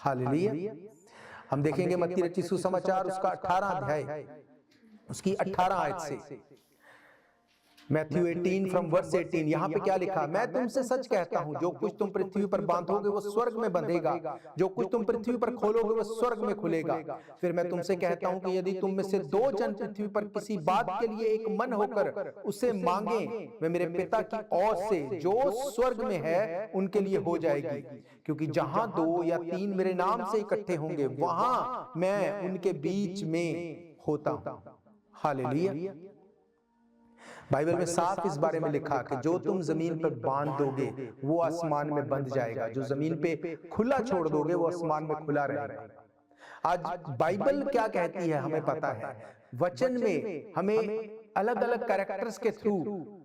Hallelujah. हम देखेंगे मत्ती रचित सुसमाचार उसका 18 अध्याय उसकी 18 आयत से, मैथ्यू 18 फ्रॉम वर्स 18। यहाँ पे क्या लिखा, मैं तुमसे सच कहता हूं जो कुछ तुम पृथ्वी पर बांधोगे वो स्वर्ग में बंधेगा, जो कुछ तुम पृथ्वी पर खोलोगे वो स्वर्ग में खुलेगा। फिर मैं तुमसे कहता हूं कि यदि तुम में से 2 जन पृथ्वी पर किसी बात के लिए एक मन होकर उसे मांगे, वे मेरे पिता की ओर से जो स्वर्ग में है उनके लिए हो जाएगी। क्योंकि जहां 2 या 3 मेरे नाम से इकट्ठे होंगे वहां मैं उनके बीच में होता हूं। हालेलुया। बाइबल में साफ इस बारे में लिखा कि जो तुम जमीन पर बांध दोगे वो आसमान में बंध जाएगा, जो जमीन पे खुला छोड़ दोगे वो आसमान में खुला रहेगा। आज बाइबल क्या कहती है हमें पता है, वचन में हमें अलग अलग कैरेक्टर्स के थ्रू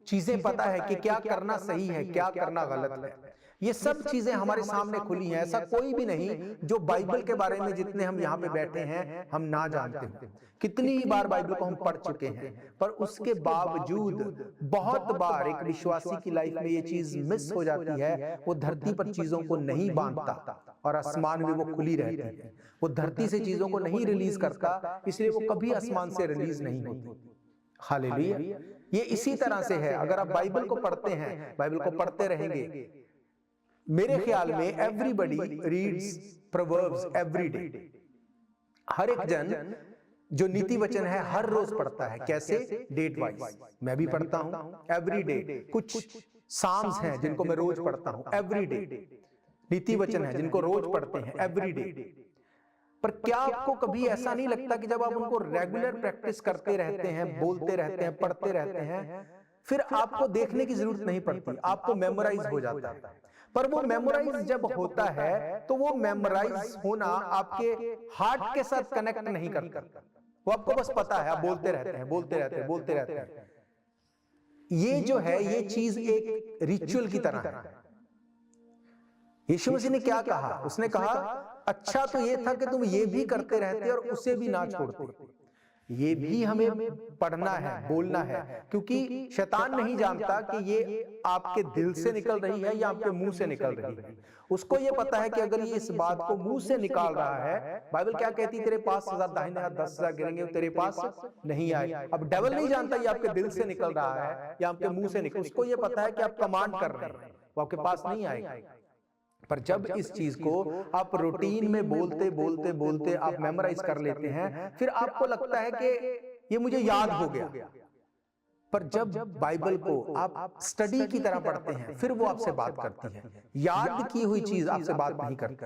चीजें पता है कि क्या करना सही है, क्या करना गलत है। ये सब चीजें हमारे सामने खुली हैं। ऐसा कोई भी नहीं जो बाइबल के बारे में, जितने हम यहाँ पे बैठे हैं, हम ना जानते हैं। कितनी ही बार बाइबल को हम पढ़ चुके हैं, पर उसके बावजूद बहुत बार एक विश्वासी की लाइफ में ये चीज मिस हो जाती है। वो धरती पर चीजों को नहीं बांधता और आसमान में वो खुली रहती है। वो धरती से चीजों को नहीं रिलीज करता, इसलिए वो कभी आसमान से रिलीज नहीं होती। हालेलुया। ये इसी तरह से है। अगर आप बाइबल को पढ़ते हैं, बाइबल को पढ़ते रहेंगे, मेरे ख्याल में everybody reads proverbs every day. हर एक जन जो नीति वचन है हर रोज पढ़ता है। कैसे? Date wise. मैं भी पढ़ता हूं एवरी डे। कुछ साम्स हैं जिनको मैं रोज पढ़ता हूं एवरी डे। नीति वचन है जिनको रोज पढ़ते हैं एवरी डे। पर क्या आपको कभी ऐसा नहीं लगता कि जब आप उनको रेगुलर प्रैक्टिस करते रहते हैं, बोलते रहते हैं, पढ़ते रहते हैं, फिर आपको देखने की जरूरत नहीं पड़ती, आपको मेमोराइज हो जाता है। पर वो मेमोराइज जब होता है तो वो मेमोराइज होना आपके हार्ट के साथ कनेक्ट नहीं करता। वो आपको बस पता है, आप बोलते रहते हैं, बोलते रहते हैं, बोलते रहते हैं। ये जो है ये चीज एक रिचुअल की तरह है। यीशु मसीह ने क्या कहा? उसने कहा अच्छा तो ये था कि तुम ये भी करते रहते और उसे भी ना छोड़ते। ये भी हमें पढ़ना है, बोलना है, क्योंकि शैतान नहीं जानता कि ये आपके दिल से निकल रही है या आपके मुंह से निकल रही है। उसको ये पता है कि अगर ये इस बात को मुंह से निकाल रहा है, बाइबल क्या कहती, तेरे पास 1000 दाहिने हाथ 10,000 गिरेंगे तेरे पास नहीं आए। अब डेविल नहीं जानता ये आपके दिल से निकल रहा है या आपके मुंह से निकल, उसको ये पता है कि आप कमांड कर रहे हैं, वो आपके पास नहीं आएगा। पर जब इस चीज को आप रूटीन में बोलते बोलते बोलते आप मेमोराइज कर लेते हैं, फिर आपको लगता है कि ये मुझे याद हो गया। पर जब बाइबल को आप स्टडी की तरह पढ़ते हैं, फिर वो आपसे बात करती है। याद की हुई चीज आपसे बात नहीं करती,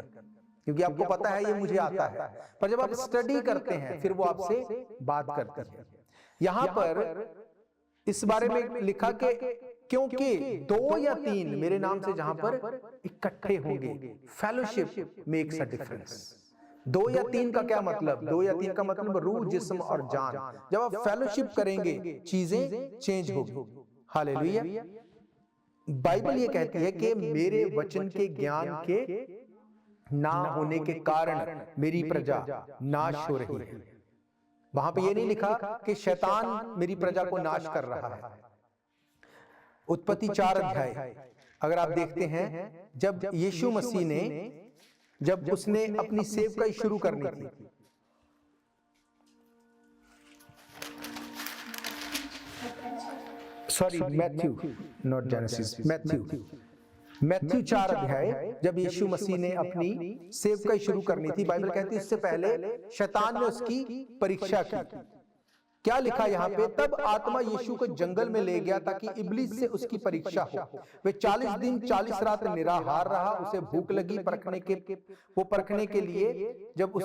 क्योंकि आपको पता है ये मुझे आता है। पर जब आप स्टडी करते हैं, फिर वो आपसे बात करती है। यहां पर इस बारे में लिखा कि क्योंकि 2 या 3 मेरे नाम से जहां पर इकट्ठे होंगे, फेलोशिप मेक्स अ डिफरेंस। 2 या 3 का क्या मतलब? 2 या 3 का मतलब रूह, जिस्म और जान। जब आप फेलोशिप करेंगे चीजें चेंज होगी। हालेलुया। बाइबल ये कहती है कि मेरे वचन के ज्ञान के ना होने के कारण मेरी प्रजा नाश हो रही है। वहां पे ये नहीं लिखा कि शैतान मेरी प्रजा को नाश कर रहा है। उत्पत्ति 4 अध्याय अगर आप देखते हैं, जब यीशु मसीह ने जब उसने अपनी सेवकाई शुरू करनी थी, sorry Matthew not genesis, Matthew 4 अध्याय जब यीशु मसीह ने अपनी सेवकाई शुरू करनी थी, बाइबल कहती है उससे पहले शैतान ने उसकी परीक्षा की। क्या लिखा यहाँ पे? तब आत्मा यीशु को जंगल में ले गया ताकि इब्लीस से उसकी परीक्षा हो। वे 40 दिन 40 रात निराहार रहा। उसे भूख लगी परखने के लिए। जब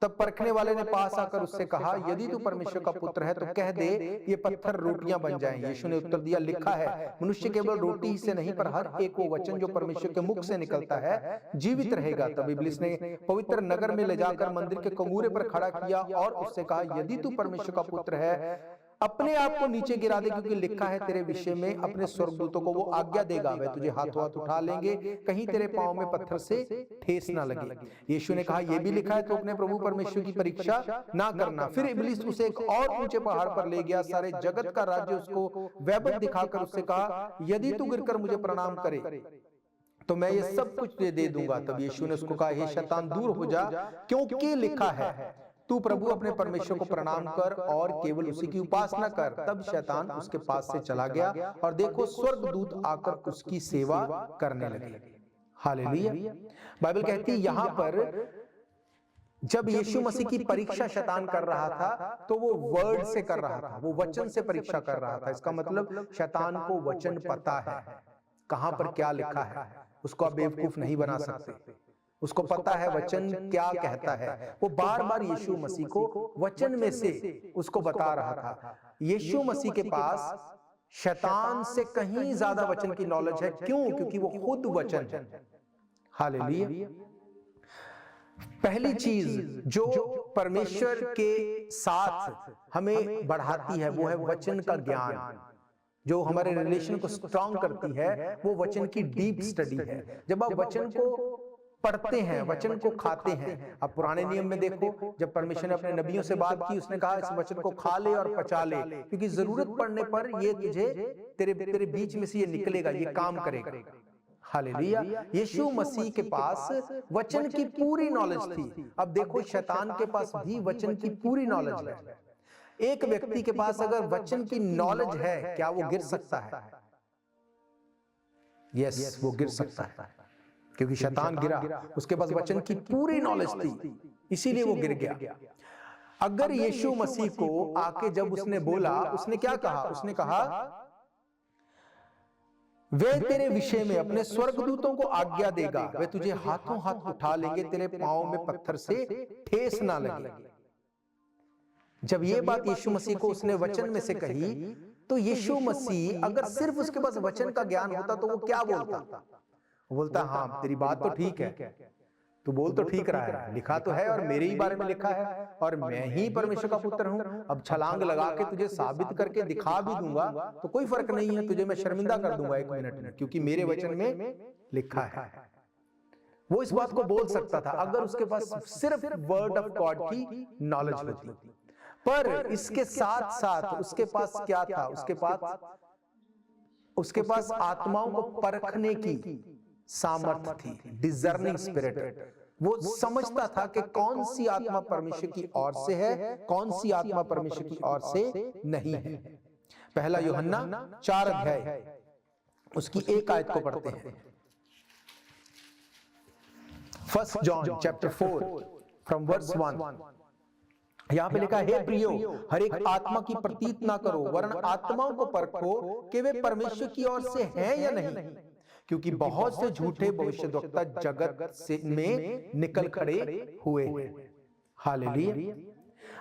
तब परखने वाले ने पास आकर उससे कहा, यदि तू परमेश्वर का पुत्र है तो कह दे ये पत्थर रोटियां बन जाएं। यीशु ने उत्तर दिया, लिखा है मनुष्य केवल रोटी ही से नहीं पर हर एक वो वचन जो परमेश्वर के मुख से निकलता है जीवित रहेगा। तब इब्लीस ने पवित्र नगर में ले जाकर मंदिर के कमूरे पर खड़ा किया और उससे कहा, यदि तू परमेश्वर का पुत्र है अपने आप को नीचे गिरा दे, क्योंकि लिखा है तेरे विषय में अपने स्वर्गदूतों को वो आज्ञा देगा, वे तुझे हाथों हाथ उठा लेंगे, कहीं तेरे पांव में पत्थर से ठेस ना लगे। यीशु ने कहा, यह भी लिखा है तो अपने प्रभु परमेश्वर की परीक्षा ना करना। फिर इब्लीस उसे एक और ऊंचे पहाड़ पर ले गया, सारे जगत का राज्य उसको वैभव दिखाकर उससे कहा, यदि तू गिरकर मुझे प्रणाम करे तो मैं ये सब कुछ दे दूंगा। तब यीशु ने उसको कहा, हे शैतान दूर हो जा, क्योंकि लिखा है, तू प्रभु अपने परमेश्वर को प्रणाम कर और केवल उसी की उपासना कर। तब शैतान उसके पास से चला गया और देखो स्वर्गदूत आकर उसकी सेवा करने लगे। हालेलुया। बाइबल कहती है यहाँ पर जब यीशु मसीह की परीक्षा शैतान कर रहा था तो वो वर्ड से कर रहा था, वो वचन से परीक्षा कर रहा था। इसका मतलब शैतान को वचन पता है, कहां पर क्या लिखा है, उसको आप बेवकूफ नहीं बना सकते। उसको पता है वचन क्या कहता है। वो बार बार यीशु मसीह को वचन में से उसको बता रहा था। यीशु मसीह के पास शैतान से कहीं ज्यादा वचन की नॉलेज है। क्यों? क्योंकि वो खुद वचन है। हालेलुया। पहली चीज जो परमेश्वर के साथ हमें बढ़ाती है वो है वचन का ज्ञान। जो हमारे रिलेशन को स्ट्रांग करती है वो वचन की डीप स्टडी है। जब आप वचन को पढ़ते हैं, वचन को खाते हैं। अब पुराने नियम में देखो, जब परमेश्वर ने अपने नबियों से बात की, उसने कहा इस वचन को खा ले और पचा ले, क्योंकि जरूरत पड़ने पर ये तुझे तेरे बीच में से ये निकलेगा, ये काम करेगा। हालेलुया। यीशु मसीह के पास वचन की पूरी नॉलेज थी। अब देखो शैतान के पास भी वचन की पूरी नॉलेज है। एक व्यक्ति के पास अगर वचन की नॉलेज है, क्या वो गिर सकता है? यस, वो गिर सकता है, क्योंकि शैतान गिरा, उसके पास वचन की पूरी नॉलेज थी, इसीलिए वो गिर गया। अगर यीशु मसीह को आके जब उसने बोला, उसने क्या कहा? उसने कहा वे तेरे विषय में अपने स्वर्गदूतों को आज्ञा देगा, वे तुझे हाथों हाथ उठा लेंगे, तेरे पांव में पत्थर से ठेस ना लगे। जब ये बात यीशु मसीह को उसने वचन में से कही, तो यीशु मसीह अगर सिर्फ उसके पास वचन का ज्ञान होता तो वो क्या बोलता? वो बोलता, हाँ तेरी बात तो ठीक है, तू बोल तो ठीक रहा है, लिखा तो है और मेरे ही बारे में लिखा है और मैं ही परमेश्वर का पुत्र हूं। अब छलांग लगा के तुझे साबित करके दिखा भी दूंगा तो कोई फर्क नहीं है, तुझे मैं शर्मिंदा कर दूंगा 1 मिनट में, क्योंकि मेरे वचन में लिखा है। वो इस बात को बोल सकता था अगर उसके पास सिर्फ वर्ड ऑफ गॉड की नॉलेज होती। पर इसके साथ साथ उसके पास क्या था? उसके पास आत्माओं को परखने की सामर्थ्य थी, डिजर्निंग स्पिरिट। वो समझता था कि कौन सी आत्मा परमेश्वर की ओर से है, कौन सी आत्मा परमेश्वर की ओर से नहीं है। पहला यूहन्ना 4 अध्याय उसकी 1 आयत को पढ़ते हैं। 1 जॉन चैप्टर 4 फ्रॉम वर्स 1। यहां पे लिखा है, हे प्रियो, हर एक आत्मा की प्रतीत ना करो, वरन आत्माओं को परखो कि वे परमेश्वर की ओर से हैं या नहीं, क्योंकि बहुत से झूठे भविष्यद्वक्ता जगत से में निकल खड़े हुए हैं। हालेलुया।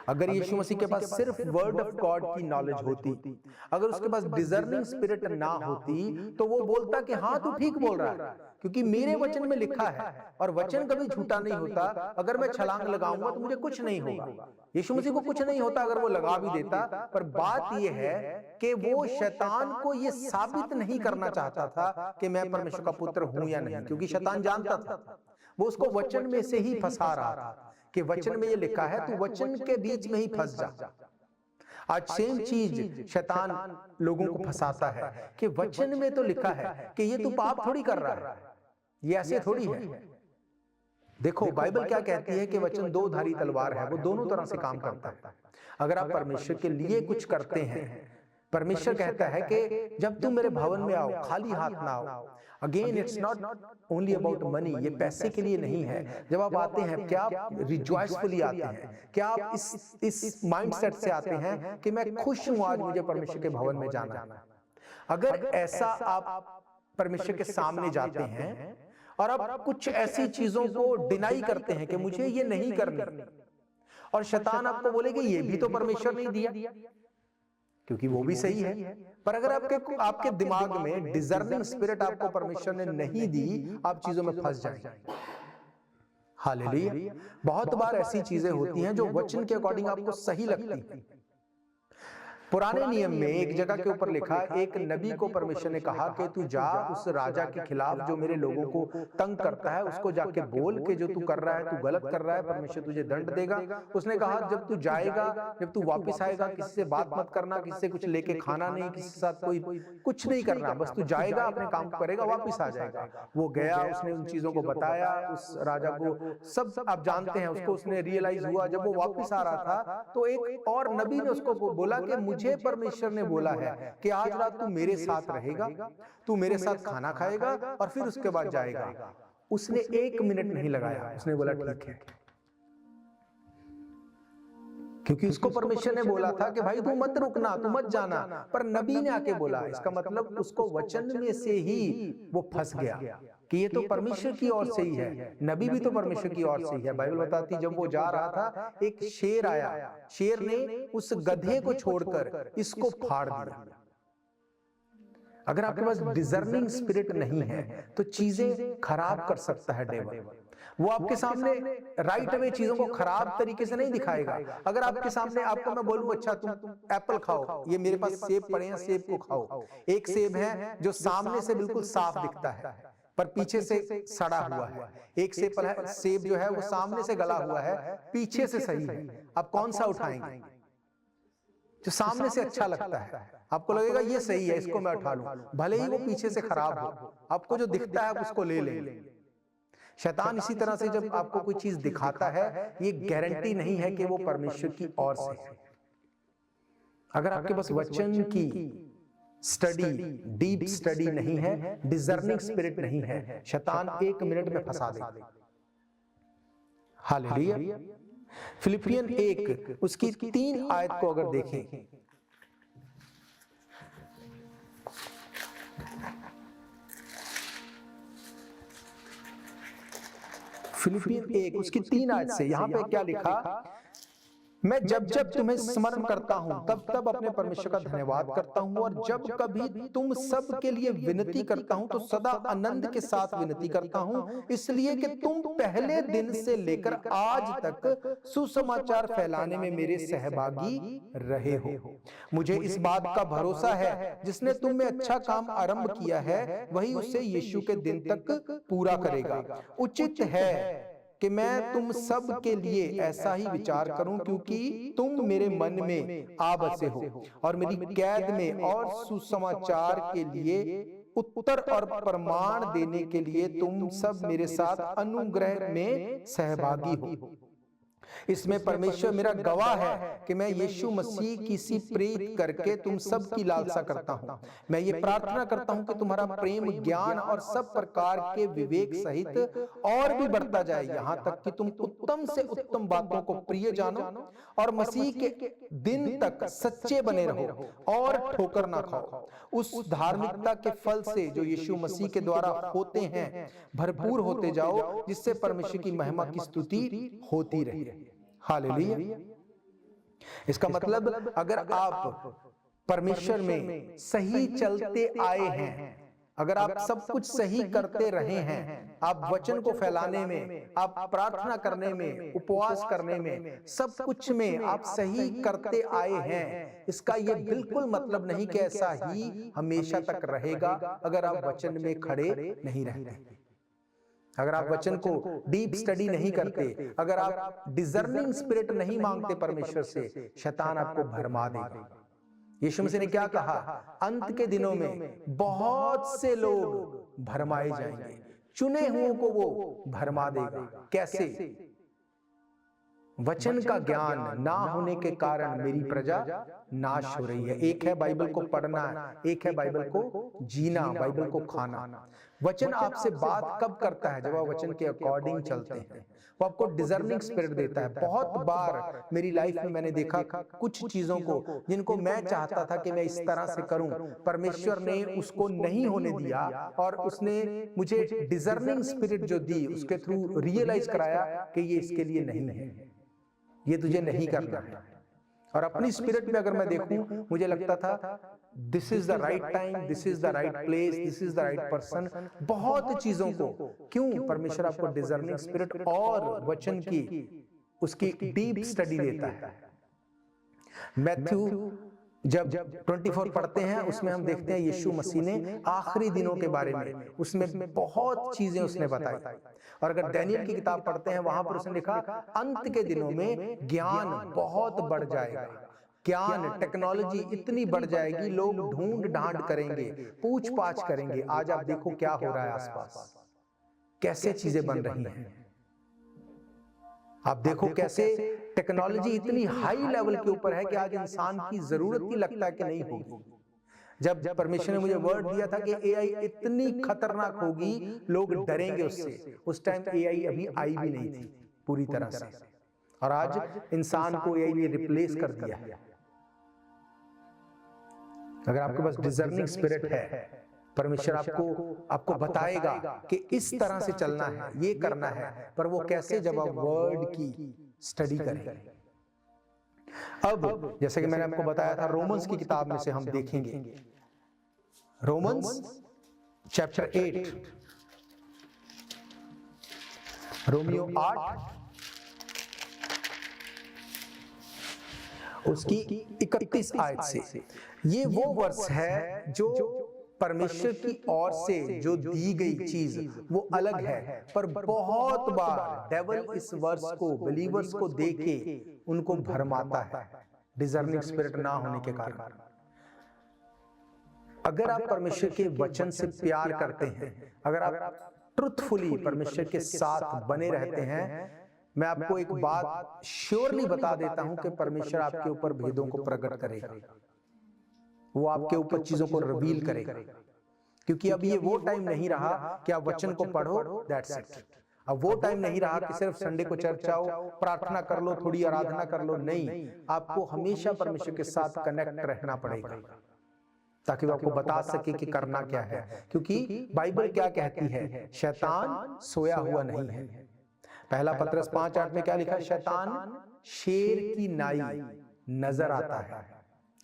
अगर यीशु मसीह के पास सिर्फ वर्ड ऑफ गॉड की नॉलेज होती, अगर उसके पास डिजर्निंग स्पिरिट ना होती, तो वो बोलता कि हाँ तू ठीक बोल रहा है, क्योंकि मेरे वचन में लिखा है और वचन कभी झूठा नहीं होता। अगर मैं छलांग लगाऊंगा तो मुझे कुछ नहीं होगा। यीशु मसीह को कुछ नहीं होता अगर वो लगा भी देता। पर बात यह है कि वो शैतान को ये साबित नहीं करना चाहता था कि मैं परमेश्वर का पुत्र हूं या नहीं, क्योंकि शैतान जानता था, वो उसको वचन में से ही फंसा रहा था कि वचन में ये लिखा है, तू वचन के बीच में ही फंस जा। आज सेम चीज शैतान लोगों को फंसाता है कि वचन में तो लिखा है कि ये तू पाप थोड़ी कर रहा है, ये ऐसे थोड़ी है। देखो बाइबल क्या कहती है कि वचन 2 धारी तलवार है, वो दोनों तरह से काम करता है। अगर आप परमेश्वर के लिए कुछ करते हैं, परमेश्वर कहता है कि जब तुम मेरे भवन में आओ खाली हाथ ना आओ। Again it's not only about money, ये पैसे के लिए नहीं है। जब आप आते हैं क्या आप रिजॉयसफुली आते हैं? क्या आप इस माइंडसेट से आते हैं कि मैं खुश हूं आज मुझे परमेश्वर के भवन में जाना है? अगर ऐसा आप परमेश्वर के सामने जाते हैं और आप कुछ ऐसी चीजों को डिनाई करते हैं कि मुझे ये नहीं करनी, और शैतान आपको बोलेगा ये भी तो परमेश्वर नहीं दिया, क्योंकि वो भी सही है। पर अगर आपके दिमाग में डिजर्निंग स्पिरिट आपको परमेश्वर ने नहीं दी, आप चीजों में फंस जाएंगे। हालेलुया। बहुत बार ऐसी चीजें होती हैं जो वचन के अकॉर्डिंग आपको सही लगती हैं, पुराने नियम में एक जगह के ऊपर लिखा, एक नबी को परमेश्वर ने कहा कि तू जा उस राजा के खिलाफ जो मेरे लोगों को तंग करता है, उसको जाके बोल के जो तू कर रहा है, तू गलत कर रहा है, परमेश्वर तुझे दंड देगा। उसने कहा जब तू जाएगा, जब तू वापस आएगा, किसी से बात मत करना, किसी से कुछ लेके खाना नहीं, किसी के साथ कोई कुछ नहीं करना, बस तू जाएगा, अपने काम करेगा, वापस आ जाएगा। वो गया, उसने उन चीजों को बताया उस राजा को, सब आप जानते हैं, उसको उसने रियलाइज हुआ। जब वो वापस आ रहा था तो एक और नबी ने उसको बोला कि मुझे परमेश्वर ने बोला है कि आज रात तू मेरे साथ रहेगा, तू मेरे साथ खाना खाएगा और फिर उसके बाद जाएगा। उसने 1 मिनट नहीं लगाया, उसने बोला ठीक है, क्योंकि उसको परमेश्वर ने बोला था कि भाई तू मत रुकना, तू मत जाना, पर नबी ने आके बोला। इसका मतलब उसको वचन में से ही वो फंस गया कि ये तो परमेश्वर की ओर से ही है, नबी भी तो परमेश्वर की ओर से ही है। बाइबल बताती जब वो जा रहा था, एक शेर आया, शेर ने उस गधे को छोड़कर इसको फाड़ दिया। अगर आपके पास डिजर्निंग स्पिरिट नहीं है तो चीजें खराब कर सकता है डेविल। वो आपके सामने राइट अवे चीजों को खराब तरीके से नहीं दिखाएगा। अगर आपके सामने आपको मैं बोलूं अच्छा तुम एप्पल खाओ, ये मेरे पास सेब पड़े हैं, सेब को खाओ। एक सेब है जो सामने से बिल्कुल साफ दिखता है पर पीछे से सड़ा हुआ है, एक सेब जो है वो सामने से गला हुआ है, पीछे से सही है। आप कौन सा उठाएंगे? जो सामने से अच्छा लगता है, आपको लगेगा ये सही है, इसको मैं उठा लूं, भले ही वो पीछे से खराब हो। आपको जो दिखता है आप उसको ले लेंगे। शैतान इसी तरह से जब आपको कोई चीज दिखाता है, ये गारंटी नहीं है कि वो परमेश्वर की ओर से है। अगर आपके पास वचन की स्टडी, डीप स्टडी नहीं है, डिजर्निंग स्पिरिट नहीं है, शैतान 1 मिनट में फंसा देगा। हालेलुया। फिलिपियन 1 उसकी 3 आयत को अगर देखें, फिलिपियन 1 उसकी 3 आयत से यहां पे क्या लिखा, मैं जब जब तुम्हें स्मरण करता हूं तब तब अपने परमेश्वर का धन्यवाद करता हूं, और जब कभी तुम सब के लिए विनती करता हूं तो सदा आनंद के साथ विनती करता हूं, इसलिए कि तुम पहले दिन से लेकर आज तक सुसमाचार फैलाने में मेरे सहभागी रहे हो। मुझे इस बात का भरोसा है जिसने तुम में अच्छा काम आरंभ किया है वही उसे यीशु के दिन तक पूरा करेगा। उचित है कि मैं तुम सब के लिए ऐसा ही विचार करूं, क्योंकि तुम मेरे मन में आ बसे हो और मेरी कैद में और सुसमाचार के लिए उत्तर और प्रमाण देने के लिए तुम सब मेरे साथ अनुग्रह में सहभागी हो। इसमें परमेश्वर मेरा गवाह है कि मैं यीशु मसीह की सी प्रेरित करके तुम सब की लालसा करता हूं। मैं ये प्रार्थना करता हूं कि तुम्हारा प्रेम, ज्ञान और सब प्रकार के विवेक सहित और भी बढ़ता जाए, यहां तक कि तुम उत्तम से उत्तम बातों को प्रिय जानो और मसीह के दिन तक सच्चे बने रहो और ठोकर ना खाओ। उस धार्मिकता के फल से जो यीशु मसीह के द्वारा होते हैं भरपूर होते जाओ, जिससे परमेश्वर की महिमा की स्तुति होती रहे। हालेलुया। इसका मतलब अगर आप परमेश्वर में सही चलते आए हैं, अगर आप सब कुछ सही करते रहे हैं, आप वचन को फैलाने में, आप प्रार्थना करने में, उपवास करने में, सब कुछ में आप सही करते आए हैं, इसका ये बिल्कुल मतलब नहीं कि ऐसा ही हमेशा तक रहेगा अगर आप वचन में खड़े नहीं रहते। अगर आप वचन को डीप स्टडी नहीं करते, अगर आप डिजर्निंग स्पिरिट नहीं मांगते परमेश्वर से, शैतान आपको भरमा देगा। यीशु मसीह ने क्या कहा, अंत के दिनों में बहुत से लोग भरमाए जाएंगे, चुने हुओं को वो भरमा देगा। कैसे? वचन का ज्ञान ना होने के कारण मेरी प्रजा नाश हो रही है। एक है बाइबल को पढ़ना, एक है बाइबल को जीना, बाइबल को खाना। वचन आपसे बात कब करता है? जब आप वचन के अकॉर्डिंग चलते हैं। वो आपको डिजर्निंग स्पिरिट देता है। बहुत बार मेरी लाइफ में मैंने देखा कुछ चीजों को जिनको मैं चाहता था कि मैं इस तरह से करूं, परमेश्वर ने उसको नहीं होने दिया और उसने मुझे डिजर्निंग स्पिरिट जो दी उसके थ्रू रियलाइज कराया कि ये इसके लिए नहीं है, ये तुझे नहीं करना है। और अपनी स्पिरिट में अगर मैं देखूं, मुझे लगता था this is the right time, this is the right place, this is the right person. बहुत चीजों को क्यों परमेश्वर आपको डिजर्निंग स्पिरिट और वचन की उसकी डीप स्टडी देता है। मैथ्यू जब 24 पढ़ते हैं उसमें हम देखते हैं यीशु मसीह ने आखिरी दिनों के बारे में, उसमें बहुत चीजें उसने बताई। और अगर डैनियल की किताब पढ़ते हैं वहां पर उसने लिखा अंत के दिनों में ज्ञान बहुत बढ़ जाएगा, ज्ञान टेक्नोलॉजी इतनी बढ़ जाएगी, लोग ढूंढ ढांड करेंगे, पूछ पाछ करेंगे। आज आप देखो क्या हो रहा है आसपास, कैसे चीजें बन रही हैं। आप देखो कैसे टेक्नोलॉजी इतनी हाई लेवल के ऊपर है कि आज इंसान की जरूरत ही लगता है कि नहीं होगी। जब परमेश्वर ने मुझे वर्ड दिया था कि एआई इतनी खतरनाक होगी, लोग डरेंगे उससे, उस टाइम एआई अभी आई भी नहीं थी पूरी तरह से, और आज इंसान को एआई ने रिप्लेस कर दिया है। अगर आपके पास डिजर्निंग स्पिरिट है, परमेश्वर आपको बताएगा कि इस तरह से चलना है, ये करना है, पर वो कैसे, जब आप वर्ड की स्टडी करें। अब जैसे कि मैंने आपको बताया था, रोमन्स की किताब में से हम देखेंगे, रोमन्स चैप्टर 8, रोमियो 8 उसकी 31 आयत से। ये वो वर्ष है जो परमेश्वर की ओर से जो दी गई चीज वो अलग है, पर बहुत बार डेविल इस वर्ष को बिलीवर्स को देके उनको भरमाता है, डिजर्निंग स्पिरिट ना होने के कारण। अगर आप परमेश्वर के वचन से प्यार करते हैं, अगर आप ट्रुथफुली परमेश्वर के साथ बने रहते हैं, मैं आपको एक बात श्योरली बता देता हूं कि परमेश्वर आपके ऊपर भेदों को प्रकट करेगा, वो आपके ऊपर चीजों को रिवील करेगा। क्योंकि अब ये वो टाइम नहीं रहा कि आप वचन को पढ़ो, दैट्स इट। अब वो टाइम नहीं रहा कि सिर्फ संडे को चर्च आओ, प्रार्थना कर लो, थोड़ी आराधना कर लो। नहीं, आपको हमेशा परमेश्वर के साथ कनेक्ट रहना पड़ेगा ताकि वो आपको बता सके कि करना क्या है। क्योंकि बाइबल क्या कहती है, शैतान सोया हुआ नहीं है। पहला पत्रस 5:8 में क्या लिखा है, शैतान शेर की नाई नजर आता है,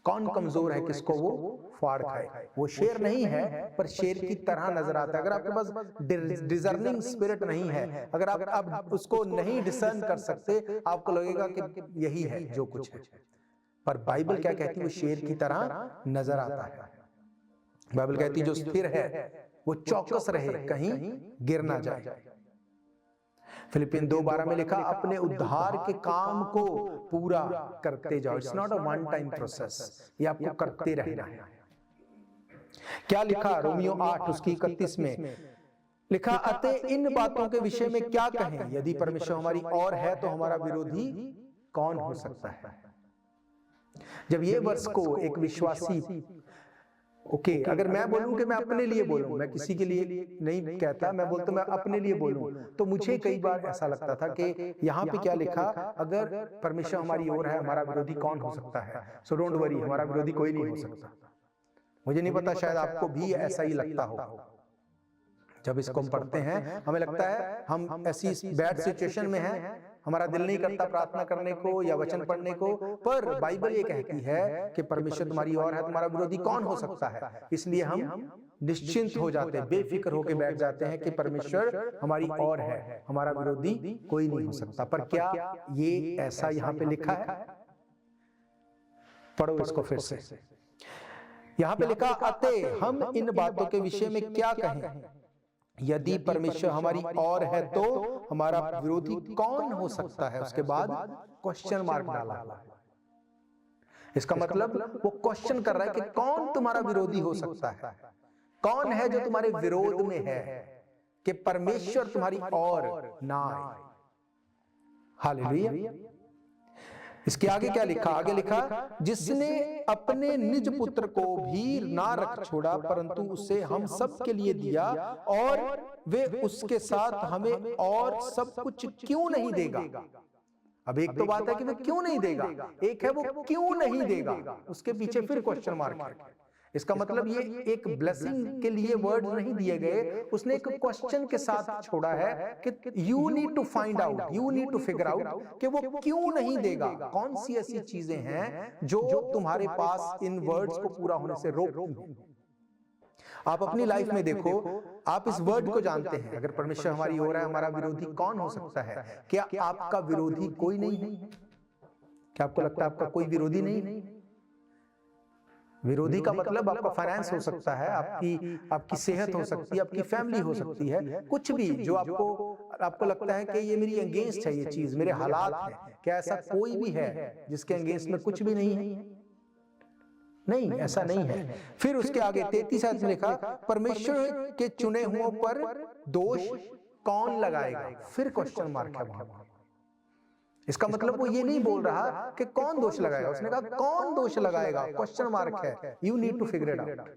कौन कमजोर है किसको वो फाड़ खाए। वो शेर नहीं है पर शेर की तरह नजर आता है। अगर आपके पास डिजर्निंग स्पिरिट नहीं है, अगर आप अब उसको नहीं डिसर्न कर सकते, आपको लगेगा कि यही है जो कुछ है, पर बाइबल क्या कहती है, वो शेर की तरह नजर आता है। बाइबल कहती है जो स्थिर है वो चौकस रहे, कहीं गिर ना जाए। फिलिपियन 2:12 में लिखा, अपने उद्धार के काम को पूरा करते जाओ। It's not a one time process, ये आपको करते रहना है। क्या लिखा रोमियो 8 उसकी 31 में लिखा, अतः इन बातों के विषय में क्या कहें, यदि परमेश्वर हमारी ओर है तो हमारा विरोधी कौन हो सकता है। जब ये वर्ष को एक विश्वासी अगर मैं बोलूं कि मैं अपने लिए बोलूं, मैं किसी के लिए नहीं कहता, मैं बोलता मैं अपने लिए बोलूं, तो मुझे कई बार ऐसा लगता था कि यहाँ पे क्या लिखा, अगर परमेश्वर हमारी ओर है हमारा विरोधी कौन हो सकता है। सो डोंट वरी, हमारा विरोधी कोई नहीं हो सकता। मुझे नहीं पता, शायद आपको भी ऐसा ही लगता हो। जब इसको हम पढ़ते हैं हमें लगता है हम ऐसी बैड सिचुएशन में हैं, हमारा दिल नहीं करता प्रार्थना करने को या वचन पढ़ने को, पर बाइबल ये कहती है कि परमेश्वर तुम्हारी ओर है, तुम्हारा विरोधी कौन हो सकता है। इसलिए हम निश्चिंत हो जाते हैं, बेफिक्र होकर बैठ जाते हैं कि परमेश्वर हमारी ओर है, हमारा विरोधी कोई नहीं हो सकता। पर क्या ये ऐसा यहाँ पे लिखा है? पढ़ो इसको फिर से। यहाँ पे लिखा, अतः हम इन बातों के विषय में क्या कहें, यदि परमेश्वर हमारी ओर है तो हमारा विरोधी कौन हो सकता है। उसके बाद क्वेश्चन मार्क डाला। इसका मतलब वो क्वेश्चन कर रहा है कि कौन तुम्हारा विरोधी हो सकता है, कौन है जो तुम्हारे विरोध में है कि परमेश्वर तुम्हारी ओर ना आए। हालेलुया। इसके आगे क्या लिखा, आगे लिखा, जिसने अपने निज पुत्र को भी ना रख छोड़ा परंतु उसे हम सब के लिए दिया, और वे उसके साथ हमें और सब कुछ क्यों नहीं देगा। अब एक तो बात है कि वो क्यों नहीं देगा, एक है वो क्यों नहीं देगा, उसके पीछे फिर क्वेश्चन मार्क है। इसका मतलब ये एक ब्लेसिंग के लिए वर्ड नहीं दिए गए, उसने एक क्वेश्चन के साथ छोड़ा है कि you need to find out, you need to figure out कि वो क्यों नहीं देगा। कौन सी ऐसी चीजें हैं जो तुम्हारे पास इन वर्ड्स को पूरा होने से रोकती हैं। आप अपनी लाइफ में देखो, आप इस वर्ड को जानते हैं, अगर परमेश्वर हमारी ओर है हमारा विरोधी कौन हो सकता है। क्या आपका विरोधी कोई नहीं है? क्या आपको लगता है आपका कोई विरोधी नहीं है? विरोधी का मतलब आपका फाइनेंस हो सकता है, आपकी सेहत हो सकती है, आपकी फैमिली हो सकती है, कुछ भी जो आपको लगता है कि ये मेरी अगेंस्ट है, ये चीज मेरे हालात हैं। क्या ऐसा कोई भी है जिसके अगेंस्ट में कुछ भी नहीं है? नहीं, ऐसा नहीं है। फिर उसके आगे 33 आयत में लिखा, परमेश्वर के चुने हुओं पर दोष कौन लगाएगा? फिर क्वेश्चन मार्क है वहां। इसका मतलब वो ये नहीं बोल रहा कि कौन दोष लगाएगा, उसने कहा कौन दोष लगाएगा, क्वेश्चन मार्क है। You need to figure it out,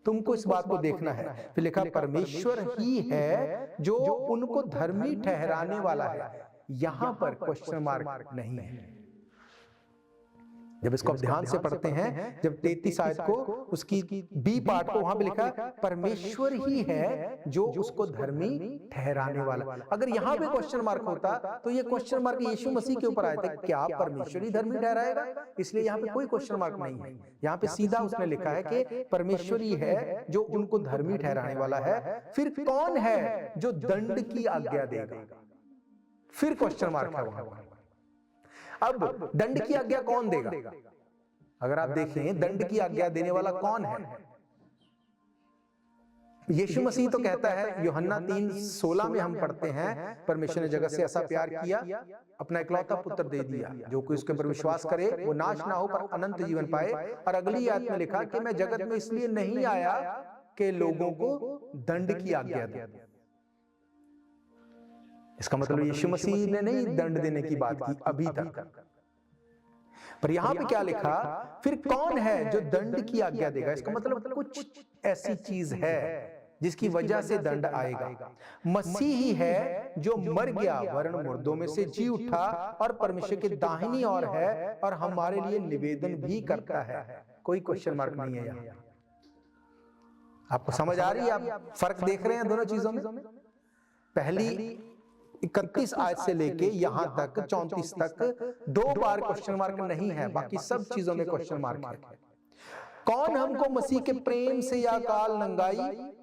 तुमको इस बात को देखना है। फिर लिखा, परमेश्वर ही है जो उनको धर्मी ठहराने वाला है। यहां पर क्वेश्चन मार्क नहीं है। जब इसको आप ध्यान से पढ़ते हैं, जब 33 आयत को उसकी बी पार्ट को वहां पे लिखा है, परमेश्वर ही है जो उसको धर्मी ठहराने वाला। अगर यहां पे क्वेश्चन मार्क होता तो ये क्वेश्चन मार्क यीशु मसीह के ऊपर आए थे, क्या परमेश्वर ही धर्मी ठहराएगा? इसलिए यहां पे कोई क्वेश्चन मार्क नहीं है। यहां पे सीधा उसने लिखा है कि परमेश्वर ही है जो उनको धर्मी ठहराने वाला है। फिर कौन है जो दंड की आज्ञा देगा? फिर क्वेश्चन मार्क है वहां। अब दंड की आज्ञा कौन देगा? अगर आप देखें, दंड की आज्ञा देने वाला कौन है? यीशु मसीह तो कहता है, यूहन्ना 3:16 में हम पढ़ते हैं, परमेश्वर ने जगत से ऐसा प्यार किया, अपना इकलौता पुत्र दे दिया, जो कोई उसके ऊपर विश्वास करे वो नाश ना हो पर अनंत जीवन पाए। और अगली आयत में लिखा कि मैं जगत में इसलिए नहीं आया कि लोगों को दंड की आज्ञा दे। इसका मतलब यीशु मसीह ने नहीं दंड देने की बात की अभी तक। पर यहां पे क्या लिखा, फिर कौन है जो दंड की आज्ञा देगा? इसका मतलब कुछ ऐसी चीज है जिसकी वजह से दंड आएगा। मसीह ही है जो मर गया, वरन मुर्दों में से जी उठा और परमेश्वर के दाहिनी ओर है और हमारे लिए निवेदन भी करता है। कोई क्वेश्चन मार्क नहीं है यहां। आपको समझ आ रही है? आप फर्क देख रहे हैं दोनों चीजों में? पहली 31 आयत से लेके यहां तक 34 तक 2 बार क्वेश्चन मार्क नहीं है, बाकी सब चीजों में क्वेश्चन मार्क है। कौन हमको मसीह के प्रेम से या अकाल नंगाई,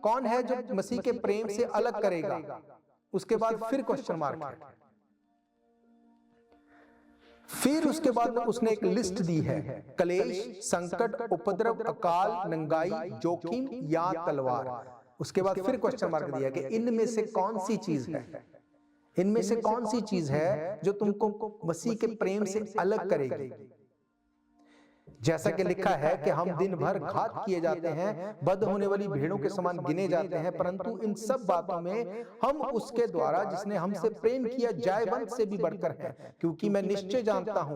कौन है जो मसीह के प्रेम से अलग करेगा? उसके बाद फिर क्वेश्चन मार्क है। फिर उसके बाद उसने एक लिस्ट दी है, कलेश, संकट, उपद्रव, अकाल, नंगाई, जोखिम या तलवार। उसके बाद फिर क्वेश्चन मार्क दिया कि इनमें से कौन सी चीज है, इनमें से कौन सी चीज है जो तुमको मसीह के प्रेम से अलग करेगी? जैसा कि लिखा है कि हम दिन भर घात किए जाते हैं, बद होने वाली भेड़ों के समान गिने जाते हैं, परंतु इन सब बातों में हम उसके द्वारा जिसने हमसे प्रेम किया जायवंत से भी बढ़कर है। क्योंकि मैं निश्चय जानता हूं,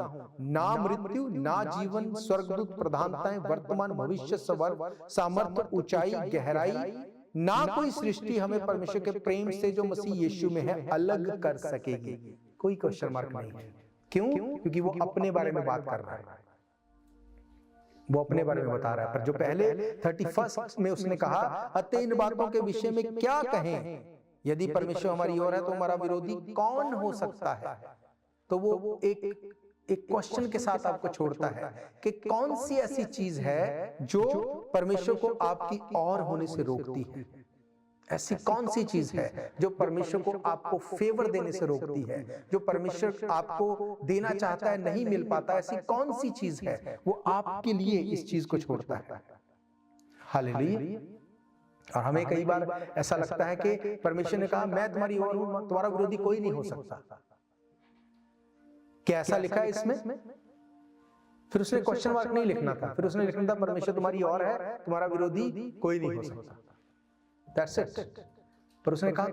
ना मृत्यु, ना जीवन, स्वर्गदूत, प्रधानताएं, वर्तमान, भविष्य, सामर्थ्य, ऊंचाई, गहराई, ना कोई सृष्टि हमें परमेश्वर के प्रेम से जो मसीह यीशु में है अलग कर सकेगी। कोई क्वेश्चन मार्क नहीं है। क्यों? क्योंकि वो अपने बारे में बात कर रहा है, वो अपने बारे में बता रहा है। पर जो पहले 31 में उसने कहा, अतः इन बातों के विषय में क्या कहें? यदि परमेश्वर हमारी ओर है तो हमारा विरोधी कौन हो सकता है? तो वो एक क्वेश्चन के साथ आपको छोड़ता है कि कौन सी ऐसी चीज है जो परमेश्वर को आपकी और होने से रोकती है? ऐसी कौन सी चीज है जो परमेश्वर को आपको फेवर देने से रोकती है, जो परमेश्वर आपको देना चाहता है नहीं मिल पाता? ऐसी कौन सी चीज है? वो आपके लिए इस चीज को छोड़ता है। हालेलुया। और हमें कई बार ऐसा लगता है कि परमेश्वर ने कहा, मैं तुम्हारी ओर हूं, तुम्हारा विरोधी कोई नहीं हो सकता। क्या ऐसा लिखा है इसमें? फिर उसने क्वेश्चन मार्क नहीं लिखना था, फिर उसने लिखना था, परमेश्वर तुम्हारी ओर है, तुम्हारा विरोधी कोई नहीं हो सकता। That's it। पर उसने कहा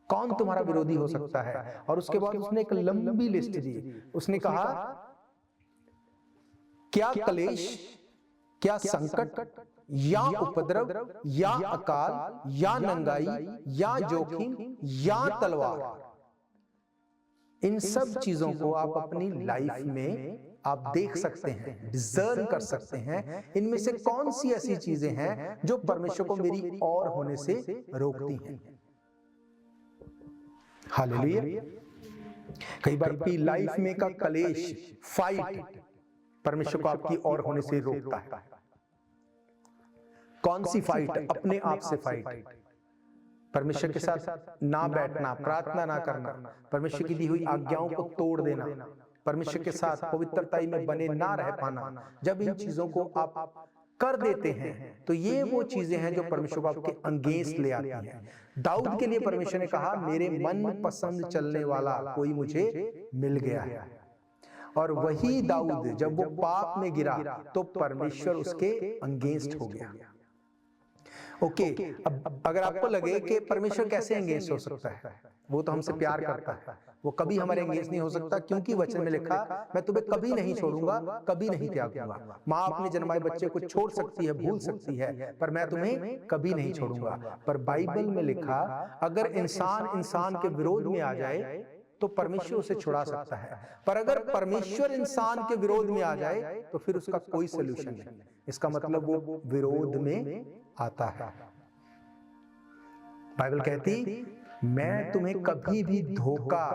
कौन तुम्हारा विरोधी हो सकता है? और उसके बाद उसने एक लंबी लिस्ट दी। उसने कहा, क्या कलेश, क्या संकट, या उपद्रव, या अकाल, या नंगाई, या जोखिम, या तलवार। इन सब चीजों को आप अपनी लाइफ में आप देख सकते हैं, डिजर्न कर सकते हैं। इनमें से कौन सी ऐसी चीजें हैं जो परमेश्वर को मेरी और होने से रोकती हैं? हालेलुया। कई बार आपकी लाइफ में का कलेश, फाइट परमेश्वर को आपकी और होने से रोकता है। कौन सी फाइट? अपने आप से फाइट, परमेश्वर के साथ ना बैठना, प्रार्थना ना करना, परमेश्वर की दी हुई आज्ञाओं को तोड़ देना, परमेश्वर के साथ पवित्रताई में बने ना रह पाना, जब इन चीजों को आप कर देते हैं तो ये वो चीजें हैं जो परमेश्वर को आपके अगेंस्ट ले आती हैं। दाऊद के लिए परमेश्वर ने कहा, मेरे मन पसंद चलने वाला कोई मुझे मिल गया है। और वही दाऊद जब वो पाप में गिरा तो परमेश्वर उसके अगेंस्ट हो गया। ओके, अब अगर आपको लगे कि परमेश्वर कैसे अगेंस्ट हो सकता है, वो तो हमसे प्यार करता है, वो कभी हमारे अगेंस्ट नहीं हो सकता, क्योंकि वचन में लिखा, मैं तुम्हें कभी नहीं छोड़ूंगा, कभी नहीं त्यागूंगा। माँ अपने जन्माए बच्चे को छोड़ सकती है, भूल सकती है, पर मैं तुम्हें कभी नहीं छोड़ूंगा। पर बाइबल में लिखा, अगर इंसान इंसान के विरोध में आ जाए तो परमेश्वर उसे छुड़ा सकता है, पर अगर परमेश्वर इंसान के विरोध में आ जाए तो फिर उसका कोई सलूशन नहीं। इसका मतलब वो विरोध में आता है। बाइबल कहती, मैं तुम्हें कभी भी धोखा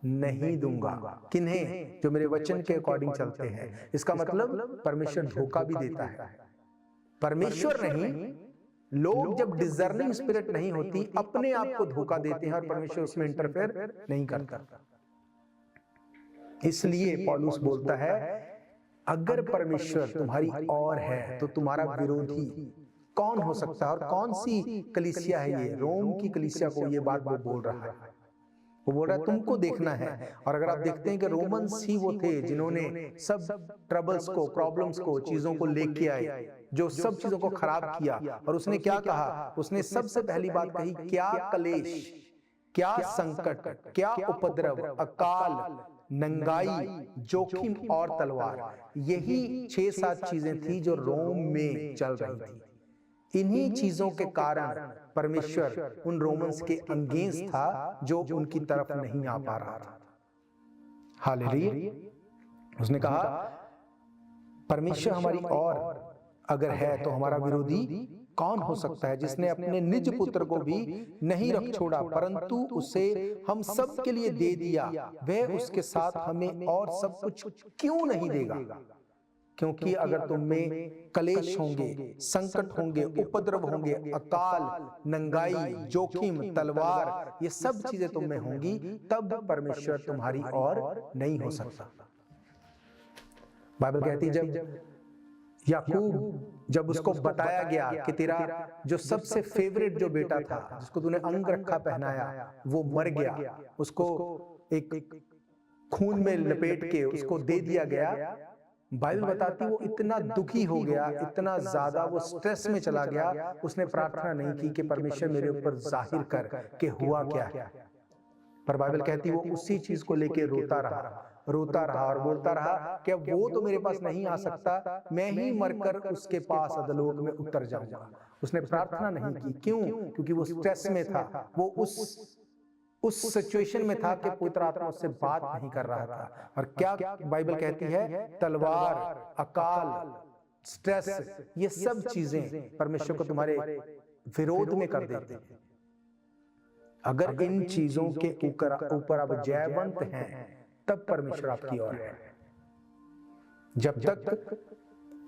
नहीं दूंगा। किन्हें? जो मेरे वचन के अकॉर्डिंग चलते हैं। इसका मतलब परमेश्वर धोखा भी देता है। परमेश्वर नहीं, लोग जब डिजर्निंग स्पिरिट नहीं होती अपने आप को धोखा देते हैं और परमेश्वर उसमें इंटरफेयर नहीं करता। इसलिए पौलुस बोलता है, अगर परमेश्वर तुम्हारी ओर है तो तुम्हारा विरोधी कौन हो सकता है? और कौन सी कलीसिया है ये? रोम की कलीसिया को ये बात वो बोल रहा है। वो बोल रहा है तुमको देखना है। और अगर आप देखते हैं कि रोमन्स ही वो थे जिन्होंने सब ट्रबल्स को, प्रॉब्लम्स को, चीजों को लेके आए, जो सब चीजों को खराब किया। और उसने क्या कहा? उसने सबसे पहली बात कही, क्या कलेश, क्या संकट, क्या उपद्रव, अकाल, नंगाई, जोखिम और तलवार। यही 6-7 चीजें थी जो रोम में चल रही थी। इन्हीं चीजों के कारण परमेश्वर उन रोमन्स के अगेंस्ट था जो उनकी तरफ नहीं आ पा रहा था। हालेलुया। उसने कहा, परमेश्वर हमारी ओर अगर है तो हमारा विरोधी कौन हो सकता है? जिसने अपने निज पुत्र को भी नहीं रख छोड़ा परंतु उसे हम सब के लिए दे दिया, वह उसके साथ हमें और सब कुछ क्यों नहीं देगा? क्योंकि अगर तुम में कलेश होंगे, संकट होंगे, उपद्रव होंगे, अकाल, नंगाई, जोखिम, तलवार, ये सब चीजें तुम में होंगी, तब परमेश्वर तुम्हारी ओर नहीं हो सकता। बाइबल कहती, जब याकूब, जब उसको बताया गया कि तेरा जो सबसे फेवरेट जो बेटा था, जिसको तूने अंग रखा पहनाया, वो मर गया, उसको एक खून में लपेट के उसको दे दिया गया। बाइबल बताती वो इतना दुखी हो गया, इतना ज्यादा वो स्ट्रेस में चला गया, उसने प्रार्थना नहीं की कि परमेश्वर मेरे ऊपर जाहिर कर कि हुआ क्या है। पर बाइबल कहती वो उसी चीज को लेके रोता रहा और बोलता रहा कि अब वो तो मेरे पास नहीं आ सकता, मैं ही मरकर उसके पास अधोलोक में उतर जाऊंगा। उसने प्रार्थना नहीं की। क्यों? क्योंकि वो स्ट्रेस में था, वो उस सिचुएशन में था कि पवित्र आत्मा उससे बात नहीं कर रहा था। और क्या बाइबल कहती है? तलवार, अकाल, स्ट्रेस, ये सब चीजें परमेश्वर को तुम्हारे विरोध में कर देते हैं। अगर इन चीजों के ऊपर आप जयवंत हैं तब परमेश्वर आपकी ओर है। जब तक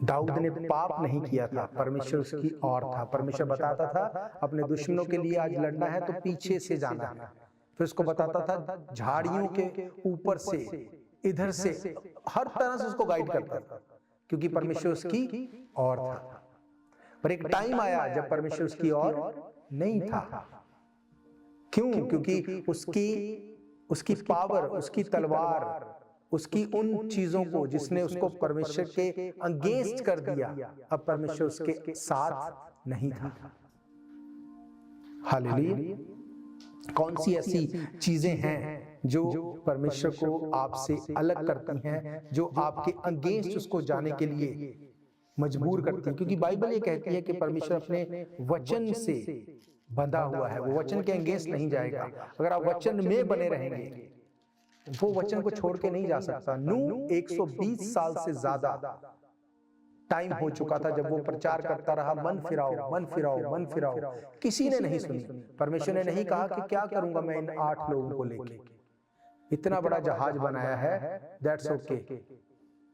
दाऊद ने पाप नहीं किया था परमेश्वर उसकी ओर था। परमेश्वर बताता था अपने दुश्मनों के लिए आज लड़ना है तो पीछे से जाना है। फिर उसको बताता था झाड़ियों के ऊपर से, इधर से, हर तरह से उसको गाइड करता था, क्योंकि परमेश्वर उसकी ओर था। पर एक टाइम आया जब परमेश्वर उसकी ओर नहीं था। क्यों? क्योंकि उसकी पावर, उसकी तलवार, उसकी उन चीजों को जिसने उसको परमेश्वर के अगेंस्ट कर दिया, अब परमेश्वर उसके साथ नहीं था। हालेलुया। कौन सी ऐसी चीजें हैं जो परमेश्वर को आपसे अलग करती हैं, जो आपके अगेंस्ट उसको जाने के लिए मजबूर करती हैं? क्योंकि बाइबल ये कहती है कि परमेश्वर अपने वचन से बंधा हुआ है, वो वचन के अगेंस्ट नहीं जाएगा। अगर आप वचन में बने रहेंगे, वो वचन को छोड़ के नहीं जा सकता। नूह 120 साल से ज्यादा टाइम हो चुका था जब वो प्रचार करता रहा, मन फिराओ, मन फिराओ, मन फिराओ। किसी ने नहीं सुनी। परमेश्वर ने नहीं कहा कि क्या करूंगा मैं इन 8 लोगों को लेके, इतना बड़ा जहाज बनाया है, दैट्स ओके,